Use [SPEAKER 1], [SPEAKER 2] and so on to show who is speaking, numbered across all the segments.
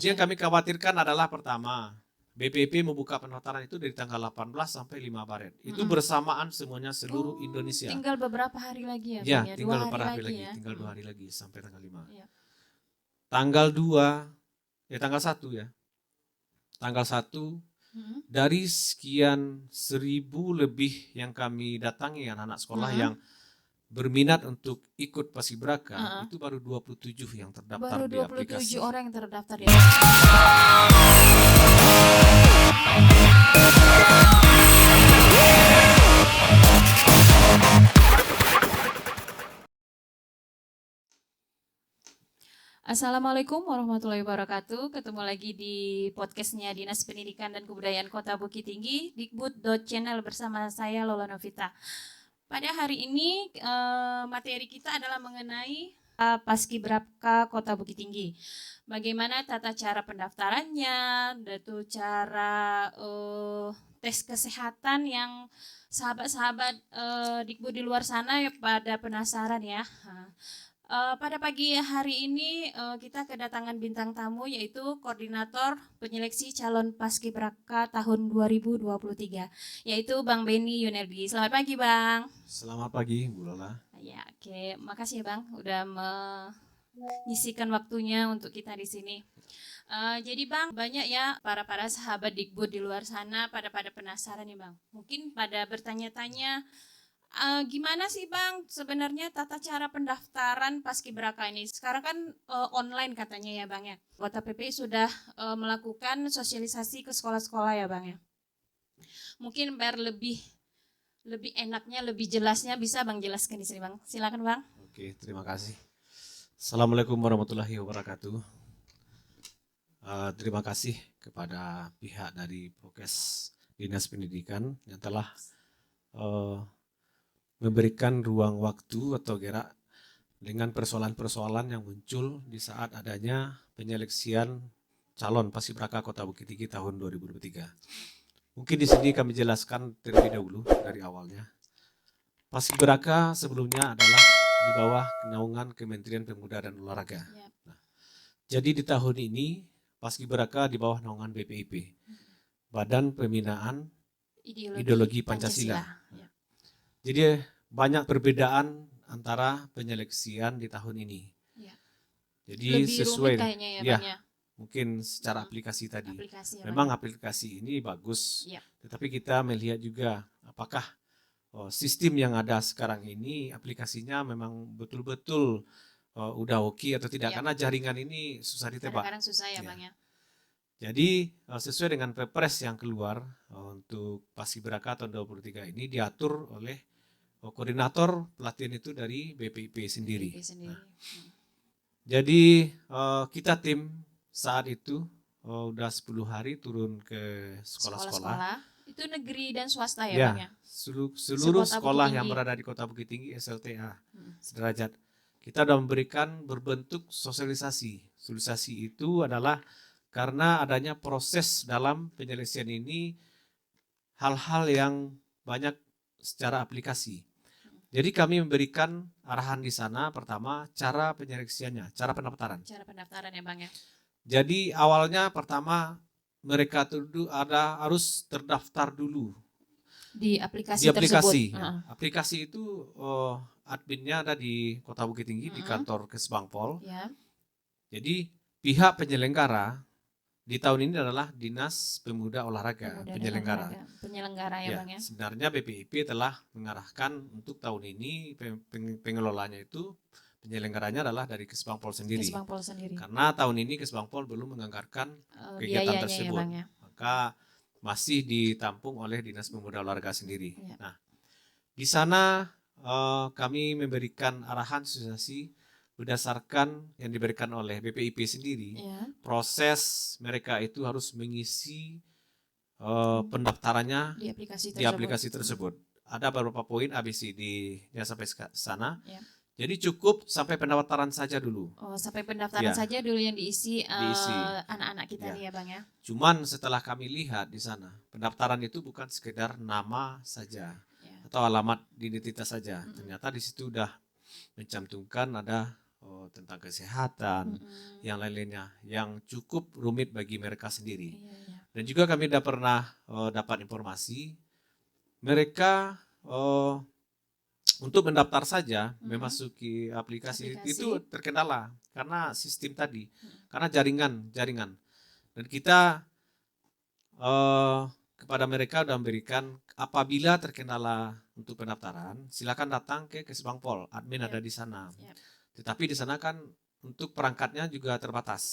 [SPEAKER 1] Yang kami khawatirkan adalah pertama, BPIP membuka pendaftaran itu dari tanggal 18 sampai 5 Maret. Itu bersamaan semuanya seluruh Indonesia.
[SPEAKER 2] Tinggal beberapa hari lagi ya,
[SPEAKER 1] Ya,
[SPEAKER 2] Bang ya.
[SPEAKER 1] tinggal
[SPEAKER 2] 2
[SPEAKER 1] beberapa
[SPEAKER 2] hari
[SPEAKER 1] hari lagi,
[SPEAKER 2] ya.
[SPEAKER 1] tinggal 2 hari lagi sampai tanggal 5.
[SPEAKER 2] Ya.
[SPEAKER 1] Tanggal 2, tanggal 1 ya. Tanggal 1 dari sekian 1.000 lebih yang kami datangi anak-anak sekolah yang berminat untuk ikut Paskibraka, itu baru 27 yang terdaftar di aplikasi.
[SPEAKER 2] Baru 27 orang yang terdaftar ya. Assalamualaikum warahmatullahi wabarakatuh. Ketemu lagi di podcastnya Dinas Pendidikan dan Kebudayaan Kota Bukit Tinggi, Dikbud.channel bersama saya Lola Novita. Pada hari ini materi kita adalah mengenai Paskibraka Kota Bukit Tinggi. Bagaimana tata cara pendaftarannya, dan cara tes kesehatan yang sahabat-sahabat Dikbud di luar sana ya pada penasaran ya. Pada pagi hari ini kita kedatangan bintang tamu yaitu Koordinator Penyeleksi Calon Paskibraka tahun 2023 yaitu Bang Benny Yuneldi. Selamat pagi Bang.
[SPEAKER 1] Selamat pagi Bu Lola.
[SPEAKER 2] Ya, oke. Makasih ya Bang udah menyisikan waktunya untuk kita di sini. Jadi Bang, banyak ya para sahabat Dikbud di luar sana pada penasaran nih Bang. Mungkin pada bertanya-tanya gimana sih Bang sebenarnya tata cara pendaftaran Paskibraka ini? Sekarang kan online katanya ya Bang ya. Kota PPI sudah melakukan sosialisasi ke sekolah-sekolah ya Bang ya. Mungkin biar lebih enaknya, lebih jelasnya bisa Bang jelaskan di sini Bang. Silakan Bang.
[SPEAKER 1] Oke, terima kasih. Assalamualaikum warahmatullahi wabarakatuh. Terima kasih kepada pihak dari Prokes Dinas Pendidikan yang telah memberikan ruang waktu atau gerak dengan persoalan-persoalan yang muncul di saat adanya penyeleksian calon Paskibraka Kota Bukit Tinggi tahun 2023. Mungkin di sini kami jelaskan terlebih dahulu dari awalnya. Paskibraka sebelumnya adalah di bawah naungan Kementerian Pemuda dan Olahraga. Nah, jadi di tahun ini Paskibraka di bawah naungan BPIP, Badan Pembinaan Ideologi Pancasila. Jadi banyak perbedaan antara penyeleksian di tahun ini. Ya. Jadi
[SPEAKER 2] lebih
[SPEAKER 1] sesuai
[SPEAKER 2] kayaknya ya, Bang ya.
[SPEAKER 1] Mungkin secara aplikasi tadi.
[SPEAKER 2] Aplikasi,
[SPEAKER 1] memang aplikasi ini bagus. Ya. Tetapi kita melihat juga apakah sistem yang ada sekarang ini aplikasinya memang betul-betul udah oke atau tidak. Ya. Karena jaringan ini susah ditebak.
[SPEAKER 2] Kadang-kadang susah ya, Bang ya.
[SPEAKER 1] Jadi sesuai dengan Perpres yang keluar untuk Paskibraka tahun 2023 ini diatur oleh koordinator pelatihan itu dari BPIP sendiri. Nah, jadi kita tim saat itu udah 10 hari turun ke sekolah-sekolah.
[SPEAKER 2] Itu negeri dan swasta ya Bang ya?
[SPEAKER 1] Seluruh sekolah yang berada di Kota Bukit Tinggi SLTA sederajat. Kita sudah memberikan berbentuk sosialisasi. Sosialisasi itu adalah karena adanya proses dalam penyelesaian ini hal-hal yang banyak secara aplikasi. Jadi kami memberikan arahan di sana pertama cara penyeleksiannya, cara pendaftaran.
[SPEAKER 2] Cara pendaftaran ya Bang ya.
[SPEAKER 1] Jadi awalnya pertama mereka harus terdaftar dulu
[SPEAKER 2] di aplikasi tersebut.
[SPEAKER 1] Ya. Aplikasi itu adminnya ada di Kota Bukit Tinggi di kantor Kesbangpol. Ya. Jadi pihak penyelenggara di tahun ini adalah Dinas Pemuda Olahraga penyelenggara.
[SPEAKER 2] Penyelenggara ya Bang ya.
[SPEAKER 1] Sebenarnya BPIP telah mengarahkan untuk tahun ini pengelolanya itu penyelenggaranya adalah dari Kesbangpol sendiri. Karena tahun ini Kesbangpol belum menganggarkan kegiatan tersebut. Ya, maka masih ditampung oleh Dinas Pemuda Olahraga sendiri. Ya. Nah, di sana kami memberikan arahan sosialisasi berdasarkan yang diberikan oleh BPIP sendiri, ya. Proses mereka itu harus mengisi pendaftarannya di aplikasi tersebut. Ada beberapa poin ABCD-nya sampai sana. Ya. Jadi cukup sampai pendaftaran saja dulu.
[SPEAKER 2] Oh, sampai pendaftaran saja dulu yang diisi anak-anak kita nih ya Bang ya.
[SPEAKER 1] Cuman setelah kami lihat di sana, pendaftaran itu bukan sekedar nama saja atau alamat identitas saja. Ternyata di situ udah mencantumkan ada tentang kesehatan,
[SPEAKER 2] Mm-mm.
[SPEAKER 1] yang lain-lainnya yang cukup rumit bagi mereka sendiri.
[SPEAKER 2] Iya, iya.
[SPEAKER 1] Dan juga kami sudah pernah dapat informasi mereka untuk mendaftar saja memasuki aplikasi itu terkendala karena sistem tadi, karena jaringan. Dan kita kepada mereka sudah memberikan apabila terkendala untuk pendaftaran, silakan datang ke Kesbangpol, admin ada di sana. Tetapi di sana kan untuk perangkatnya juga terbatas.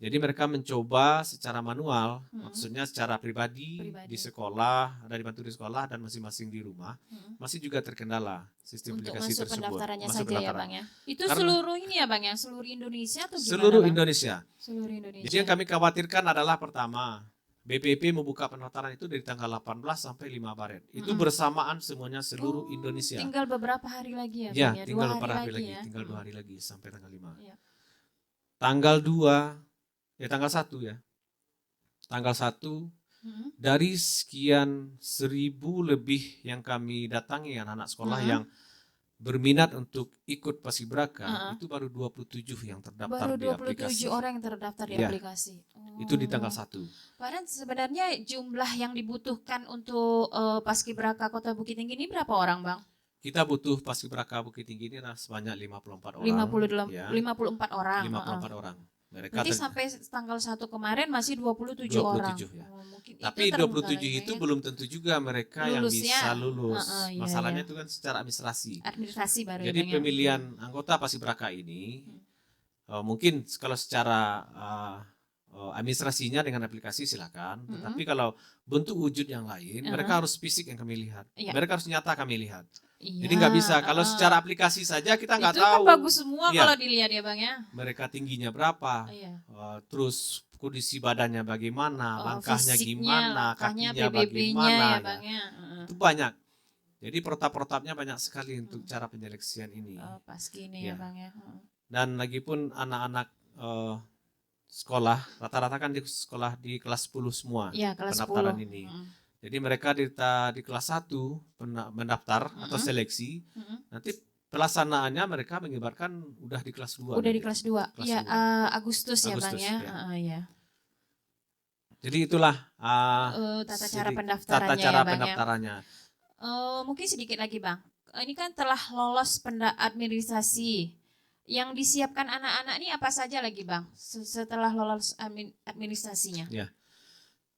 [SPEAKER 1] Jadi mereka mencoba secara manual, maksudnya secara pribadi di sekolah, ada dibantu di sekolah dan masing-masing di rumah, masih juga terkendala sistem
[SPEAKER 2] Untuk
[SPEAKER 1] aplikasi
[SPEAKER 2] masuk
[SPEAKER 1] tersebut.
[SPEAKER 2] pendaftarannya
[SPEAKER 1] Masuk
[SPEAKER 2] saja ya
[SPEAKER 1] pendaftaran.
[SPEAKER 2] Bang ya. Itu
[SPEAKER 1] Karena
[SPEAKER 2] seluruh ini ya Bang ya, seluruh Indonesia atau gimana
[SPEAKER 1] seluruh
[SPEAKER 2] Bang?
[SPEAKER 1] Indonesia.
[SPEAKER 2] Seluruh Indonesia.
[SPEAKER 1] Jadi yang kami khawatirkan adalah pertama, BPIP membuka pendaftaran itu dari tanggal 18 sampai 5 Maret. Itu bersamaan semuanya seluruh Indonesia.
[SPEAKER 2] Tinggal beberapa hari lagi ya
[SPEAKER 1] Ya,
[SPEAKER 2] Bang ya.
[SPEAKER 1] tinggal
[SPEAKER 2] 2
[SPEAKER 1] beberapa
[SPEAKER 2] hari
[SPEAKER 1] hari lagi,
[SPEAKER 2] ya.
[SPEAKER 1] tinggal 2 hari lagi sampai tanggal 5.
[SPEAKER 2] Iya.
[SPEAKER 1] Tanggal 2, tanggal 1 ya. Tanggal 1 dari sekian 1.000 lebih yang kami datangi anak-anak sekolah yang berminat untuk ikut Paskibraka, itu baru 27 yang terdaftar di aplikasi.
[SPEAKER 2] Baru 27 orang yang terdaftar di aplikasi.
[SPEAKER 1] Itu di tanggal 1.
[SPEAKER 2] Padahal sebenarnya jumlah yang dibutuhkan untuk Paskibraka Kota Bukit Tinggi ini berapa orang Bang?
[SPEAKER 1] Kita butuh Paskibraka Bukit Tinggi ini sebanyak 54 orang.
[SPEAKER 2] 54 orang.
[SPEAKER 1] 54 orang.
[SPEAKER 2] Berarti sampai tanggal 1 kemarin masih 27 orang.
[SPEAKER 1] Ya. Tapi 27 itu belum tentu juga mereka yang bisa lulus. Masalahnya itu kan secara administrasi.
[SPEAKER 2] Administrasi baru.
[SPEAKER 1] Jadi pemilihan anggota Paskibraka ini mungkin kalau secara administrasinya dengan aplikasi silakan. Tetapi kalau bentuk wujud yang lain, mereka harus fisik yang kami lihat. Mereka harus nyata kami lihat. Jadi nggak bisa kalau secara aplikasi saja kita nggak tahu.
[SPEAKER 2] Itu kan bagus semua kalau dilihat ya Bang ya.
[SPEAKER 1] Mereka tingginya berapa, terus kondisi badannya bagaimana, langkahnya gimana, kakinya bagaimana,
[SPEAKER 2] ya Bang ya.
[SPEAKER 1] Itu banyak. Jadi protap-protapnya banyak sekali untuk cara penyeleksian ini.
[SPEAKER 2] Paski ini ya Bang ya.
[SPEAKER 1] Dan lagi pun anak-anak sekolah rata-rata kan di sekolah di kelas 10 semua pendaftaran 10. Ini. Jadi mereka di kelas 1 mendaftar atau seleksi, nanti pelaksanaannya mereka mengibarkan udah di kelas 2.
[SPEAKER 2] Udah di kelas 2, iya Agustus ya Bang ya. Ya.
[SPEAKER 1] Jadi itulah
[SPEAKER 2] tata cara pendaftarannya. Mungkin sedikit lagi Bang, ini kan telah lolos administrasi. Yang disiapkan anak-anak ini apa saja lagi Bang setelah lolos administrasinya? Ya.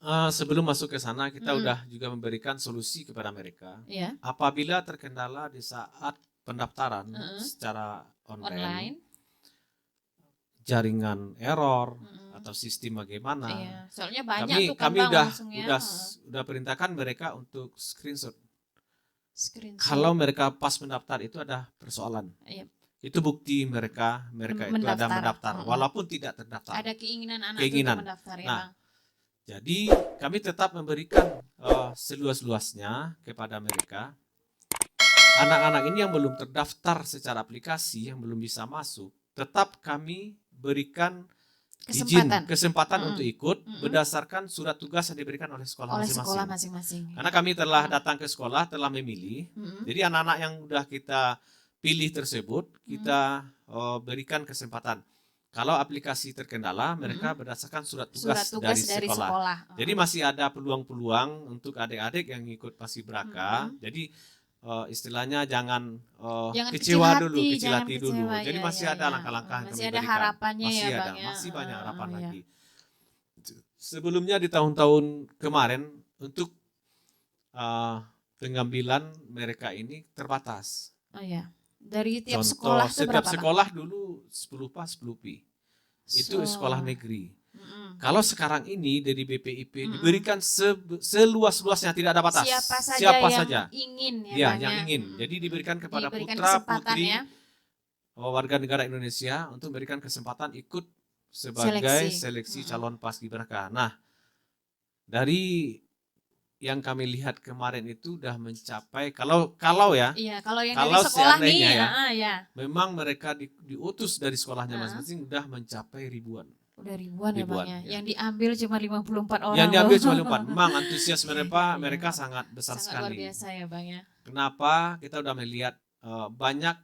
[SPEAKER 1] Sebelum masuk ke sana kita udah juga memberikan solusi kepada mereka. Apabila terkendala di saat pendaftaran secara online, jaringan error atau sistem bagaimana?
[SPEAKER 2] Soalnya banyak kami
[SPEAKER 1] udah perintahkan mereka untuk screenshot. Kalau mereka pas mendaftar itu ada persoalan. Itu bukti mereka itu ada mendaftar walaupun tidak terdaftar.
[SPEAKER 2] Ada keinginan anak itu mendaftar ya Bang.
[SPEAKER 1] Jadi kami tetap memberikan seluas-luasnya kepada mereka. Anak-anak ini yang belum terdaftar secara aplikasi, yang belum bisa masuk, tetap kami berikan kesempatan untuk ikut berdasarkan surat tugas yang diberikan oleh sekolah masing-masing. Karena kami telah datang ke sekolah, telah memilih. Jadi anak-anak yang sudah kita pilih tersebut, kita berikan kesempatan. Kalau aplikasi terkendala, mereka berdasarkan surat tugas dari sekolah. Jadi masih ada peluang-peluang untuk adik-adik yang ikut Paskibraka. Jadi istilahnya jangan kecewa dulu, kecil hati dulu. Jadi masih ada langkah-langkah yang kami berikan.
[SPEAKER 2] Masih ada harapannya
[SPEAKER 1] masih
[SPEAKER 2] ya
[SPEAKER 1] ada,
[SPEAKER 2] Bang ya.
[SPEAKER 1] Masih banyak harapan lagi. Sebelumnya di tahun-tahun kemarin untuk pengambilan mereka ini terbatas.
[SPEAKER 2] Dari tiap sekolah itu
[SPEAKER 1] setiap
[SPEAKER 2] berapa,
[SPEAKER 1] sekolah dulu 10 PA 10 Pi. Itu sekolah negeri. Kalau sekarang ini dari BPIP diberikan seluas-luasnya, tidak ada batas.
[SPEAKER 2] Siapa saja yang ingin ya,
[SPEAKER 1] yang ingin. Jadi diberikan kepada putra putri warga negara Indonesia untuk memberikan kesempatan ikut sebagai seleksi calon Paskibraka. Nah, dari yang kami lihat kemarin itu udah mencapai kalau ya.
[SPEAKER 2] Iya, kalau yang dari sekolah nih
[SPEAKER 1] memang mereka diutus dari sekolahnya masing-masing udah mencapai ribuan.
[SPEAKER 2] Udah ribuan ya Bang ya. Yang diambil cuma 54 orang.
[SPEAKER 1] Yang diambil cuma 54. Memang antusias mereka sangat besar sekali.
[SPEAKER 2] Luar biasa ya Bang ya.
[SPEAKER 1] Kenapa? Kita udah melihat banyak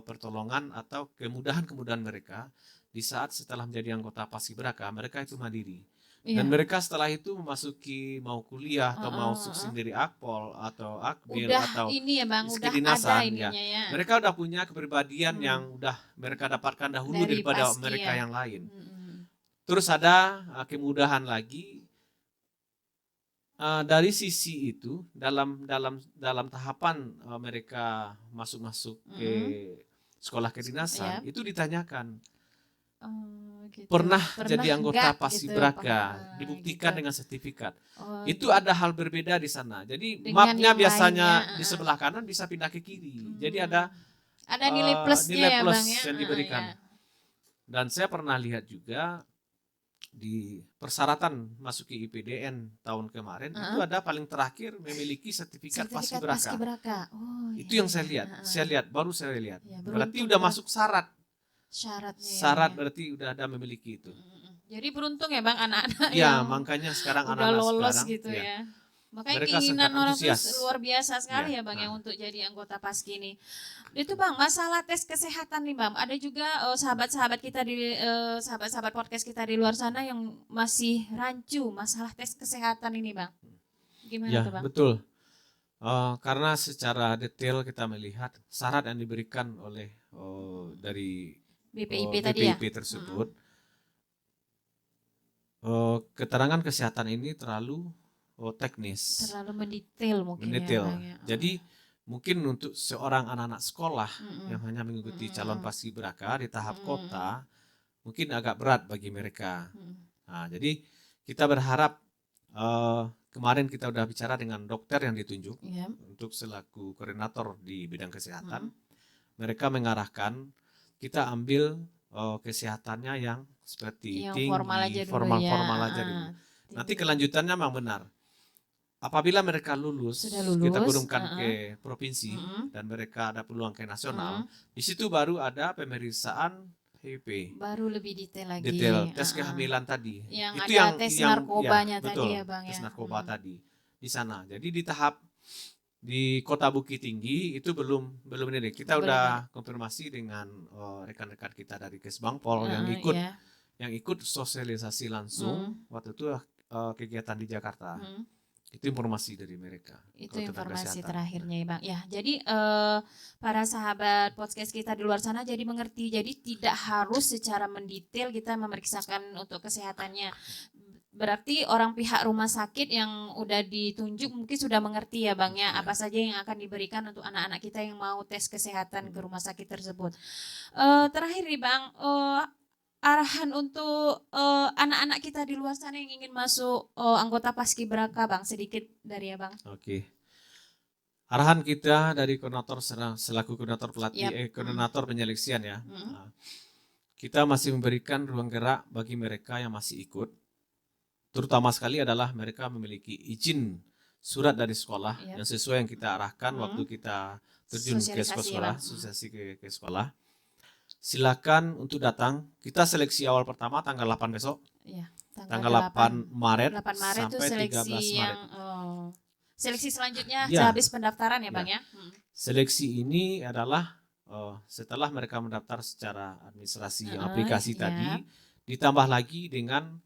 [SPEAKER 1] pertolongan atau kemudahan-kemudahan mereka di saat setelah menjadi anggota Paskibraka, mereka itu mandiri.
[SPEAKER 2] Iya.
[SPEAKER 1] Dan mereka setelah itu memasuki mau kuliah atau mau
[SPEAKER 2] Heeh, heeh.
[SPEAKER 1] sendiri Akpol atau Akbil
[SPEAKER 2] Udah
[SPEAKER 1] atau
[SPEAKER 2] ini ya Bang, udah ada
[SPEAKER 1] kedinasan ya.
[SPEAKER 2] ininya ya.
[SPEAKER 1] Mereka udah punya kepribadian
[SPEAKER 2] Hmm.
[SPEAKER 1] yang udah mereka dapatkan dahulu
[SPEAKER 2] Dari
[SPEAKER 1] daripada
[SPEAKER 2] Paski
[SPEAKER 1] mereka
[SPEAKER 2] ya.
[SPEAKER 1] yang lain.
[SPEAKER 2] Mm-mm.
[SPEAKER 1] Terus ada kemudahan lagi dari sisi itu dalam tahapan mereka masuk ke sekolah kedinasan
[SPEAKER 2] Yap.
[SPEAKER 1] itu ditanyakan
[SPEAKER 2] Oh, gitu.
[SPEAKER 1] pernah jadi anggota
[SPEAKER 2] nggak
[SPEAKER 1] Paskibraka,
[SPEAKER 2] gitu,
[SPEAKER 1] dibuktikan
[SPEAKER 2] gitu.
[SPEAKER 1] dengan sertifikat.
[SPEAKER 2] Oh,
[SPEAKER 1] Itu ada hal berbeda di sana. Jadi
[SPEAKER 2] Dengan
[SPEAKER 1] mapnya
[SPEAKER 2] yang
[SPEAKER 1] biasanya
[SPEAKER 2] lainnya,
[SPEAKER 1] di sebelah kanan bisa pindah ke kiri. Jadi
[SPEAKER 2] Hmm.
[SPEAKER 1] ada
[SPEAKER 2] ada nilai plusnya
[SPEAKER 1] nilai
[SPEAKER 2] ya
[SPEAKER 1] plus
[SPEAKER 2] Bang ya.
[SPEAKER 1] yang diberikan.
[SPEAKER 2] Ya.
[SPEAKER 1] Dan saya pernah lihat juga di persyaratan masuk ke IPDN tahun kemarin itu ada paling terakhir memiliki sertifikat Paskibraka.
[SPEAKER 2] Paskibraka. Oh,
[SPEAKER 1] Itu yang saya lihat. Saya lihat, baru saya lihat.
[SPEAKER 2] Ya,
[SPEAKER 1] Berarti udah masuk syarat.
[SPEAKER 2] Syaratnya.
[SPEAKER 1] Syarat
[SPEAKER 2] ya.
[SPEAKER 1] berarti udah ada memiliki itu.
[SPEAKER 2] Jadi beruntung ya Bang anak-anak
[SPEAKER 1] Ya,
[SPEAKER 2] yang
[SPEAKER 1] makanya sekarang
[SPEAKER 2] udah
[SPEAKER 1] anak-anak
[SPEAKER 2] lolos
[SPEAKER 1] sekarang
[SPEAKER 2] gitu ya. Makanya
[SPEAKER 1] mereka
[SPEAKER 2] keinginan
[SPEAKER 1] sangat
[SPEAKER 2] orang tuh
[SPEAKER 1] antusias.
[SPEAKER 2] luar biasa sekali
[SPEAKER 1] Ya,
[SPEAKER 2] ya Bang yang untuk jadi anggota Paski ini. Itu Bang, masalah tes kesehatan nih Bang. Ada juga sahabat-sahabat kita di sahabat-sahabat podcast kita di luar sana yang masih rancu masalah tes kesehatan ini Bang. Gimana
[SPEAKER 1] Ya,
[SPEAKER 2] tuh Bang?
[SPEAKER 1] betul. Karena secara detail kita melihat syarat yang diberikan oleh dari
[SPEAKER 2] BPIP tadi ya.
[SPEAKER 1] tersebut, keterangan kesehatan ini terlalu teknis,
[SPEAKER 2] Terlalu mendetail mungkin
[SPEAKER 1] mendetail.
[SPEAKER 2] ya Bang ya.
[SPEAKER 1] Jadi mungkin untuk seorang anak-anak sekolah yang hanya mengikuti calon Paskibraka di tahap kota, mungkin agak berat bagi mereka. Nah, jadi kita berharap kemarin kita udah bicara dengan dokter yang ditunjuk untuk selaku koordinator di bidang kesehatan. Mereka mengarahkan kita ambil kesehatannya yang seperti
[SPEAKER 2] yang
[SPEAKER 1] tinggi,
[SPEAKER 2] formal aja dulu
[SPEAKER 1] formal aja dulu. Nanti kelanjutannya memang benar. Apabila mereka lulus, kita turunkan ke provinsi dan mereka ada peluang ke nasional, di situ baru ada pemeriksaan HIP.
[SPEAKER 2] Baru lebih detail lagi.
[SPEAKER 1] Tes kehamilan tadi.
[SPEAKER 2] Yang
[SPEAKER 1] itu
[SPEAKER 2] ada
[SPEAKER 1] yang
[SPEAKER 2] tes
[SPEAKER 1] yang
[SPEAKER 2] narkobanya
[SPEAKER 1] ya,
[SPEAKER 2] tadi
[SPEAKER 1] betul,
[SPEAKER 2] ya Bang
[SPEAKER 1] tes
[SPEAKER 2] ya.
[SPEAKER 1] narkoba tadi di sana. Jadi di tahap di Kota Bukit Tinggi itu belum ini. Kita udah konfirmasi dengan rekan-rekan kita dari Kesbangpol yang ikut sosialisasi langsung waktu itu kegiatan di Jakarta. Itu informasi dari mereka.
[SPEAKER 2] Itu informasi terakhirnya ya Bang. Ya, jadi para sahabat podcast kita di luar sana jadi mengerti. Jadi tidak harus secara mendetail kita memeriksakan untuk kesehatannya. Berarti orang pihak rumah sakit yang udah ditunjuk mungkin sudah mengerti ya Bang ya, apa saja yang akan diberikan untuk anak-anak kita yang mau tes kesehatan ke rumah sakit tersebut. Terakhir nih Bang, arahan untuk anak-anak kita di luar sana yang ingin masuk anggota Paskibraka Bang, sedikit dari ya Bang.
[SPEAKER 1] Oke. Arahan kita dari koordinator selaku koordinator pelatih koordinator penyeleksian ya. Kita masih memberikan ruang gerak bagi mereka yang masih ikut. Terutama sekali adalah mereka memiliki izin surat dari sekolah yang sesuai yang kita arahkan waktu kita terjun ke sekolah, sosialisasi ke sekolah. Silakan untuk datang. Kita seleksi awal pertama tanggal 8 besok.
[SPEAKER 2] Ya,
[SPEAKER 1] tanggal 8 Maret,
[SPEAKER 2] 8 Maret
[SPEAKER 1] sampai 13 Maret.
[SPEAKER 2] Seleksi selanjutnya sehabis pendaftaran ya Bang ya.
[SPEAKER 1] Seleksi ini adalah setelah mereka mendaftar secara administrasi aplikasi tadi, ditambah lagi dengan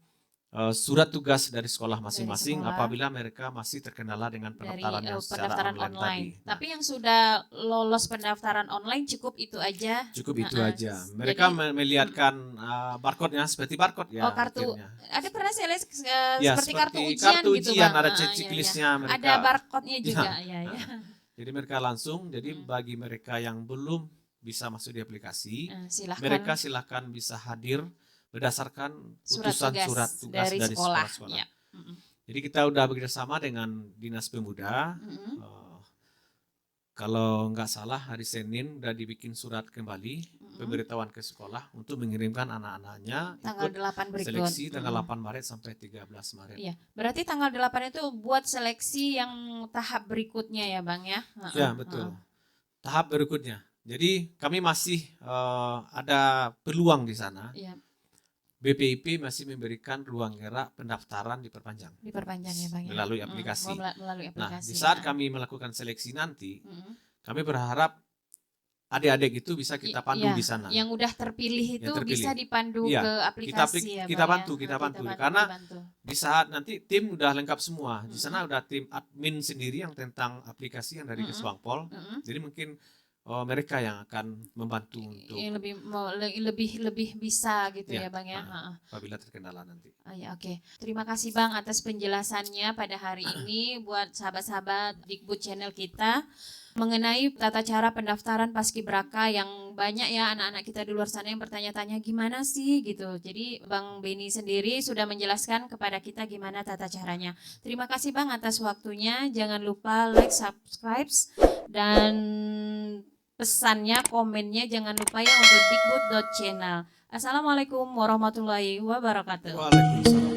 [SPEAKER 1] surat tugas dari sekolah masing-masing apabila mereka masih terkendala dengan pendaftaran yang secara online tadi.
[SPEAKER 2] Tapi yang sudah lolos pendaftaran online cukup itu aja.
[SPEAKER 1] Cukup itu aja. Mereka melihatkan barcode-nya seperti barcode ya.
[SPEAKER 2] Oh, kartu. Ada pernah saya lihat seperti kartu
[SPEAKER 1] ujian
[SPEAKER 2] gitu Bang.
[SPEAKER 1] Ada checklistnya mereka.
[SPEAKER 2] Ada barcode-nya juga ya.
[SPEAKER 1] Jadi mereka langsung. Jadi bagi mereka yang belum bisa masuk di aplikasi,
[SPEAKER 2] silahkan.
[SPEAKER 1] mereka silakan bisa hadir berdasarkan putusan surat tugas dari sekolah.
[SPEAKER 2] Ya.
[SPEAKER 1] Jadi kita udah bekerjasama dengan Dinas Pemuda. Kalau nggak salah hari Senin udah dibikin surat kembali pemberitahuan ke sekolah untuk mengirimkan anak-anaknya
[SPEAKER 2] tanggal 8 berikut.
[SPEAKER 1] Seleksi tanggal 8 Maret sampai 13 Maret.
[SPEAKER 2] Iya. Berarti tanggal 8 itu buat seleksi yang tahap berikutnya ya Bang ya.
[SPEAKER 1] Ya betul. Tahap berikutnya. Jadi kami masih ada peluang di sana.
[SPEAKER 2] Iya.
[SPEAKER 1] BPIP masih memberikan ruang gerak pendaftaran diperpanjang.
[SPEAKER 2] Diperpanjang ya Bang ya.
[SPEAKER 1] Melalui aplikasi.
[SPEAKER 2] Melalui aplikasi.
[SPEAKER 1] Nah, di saat kami melakukan seleksi nanti, kami berharap adik-adik itu bisa kita pandu
[SPEAKER 2] Iya,
[SPEAKER 1] di sana.
[SPEAKER 2] yang udah terpilih itu
[SPEAKER 1] Yang terpilih.
[SPEAKER 2] bisa dipandu
[SPEAKER 1] Iya,
[SPEAKER 2] ke aplikasi ya,
[SPEAKER 1] kita
[SPEAKER 2] Bang,
[SPEAKER 1] bantu,
[SPEAKER 2] ya?
[SPEAKER 1] kita
[SPEAKER 2] Oh,
[SPEAKER 1] bantu. Karena
[SPEAKER 2] dibantu.
[SPEAKER 1] di saat nanti tim udah lengkap semua. Di sana udah tim admin sendiri yang tentang aplikasi yang dari Kesbangpol. Jadi mungkin mereka yang akan membantu untuk
[SPEAKER 2] yang lebih bisa gitu ya, Bang ya.
[SPEAKER 1] apabila terkendala nanti.
[SPEAKER 2] Ya, oke. Terima kasih Bang atas penjelasannya pada hari ini buat sahabat-sahabat Dikbud channel kita mengenai tata cara pendaftaran Paskibraka yang banyak ya anak-anak kita di luar sana yang bertanya-tanya gimana sih gitu. Jadi Bang Beni sendiri sudah menjelaskan kepada kita gimana tata caranya. Terima kasih Bang atas waktunya. Jangan lupa like, subscribe, dan pesannya, komennya jangan lupa ya untuk dikbud.channel. Assalamualaikum warahmatullahi wabarakatuh.
[SPEAKER 1] Waalaikumsalam.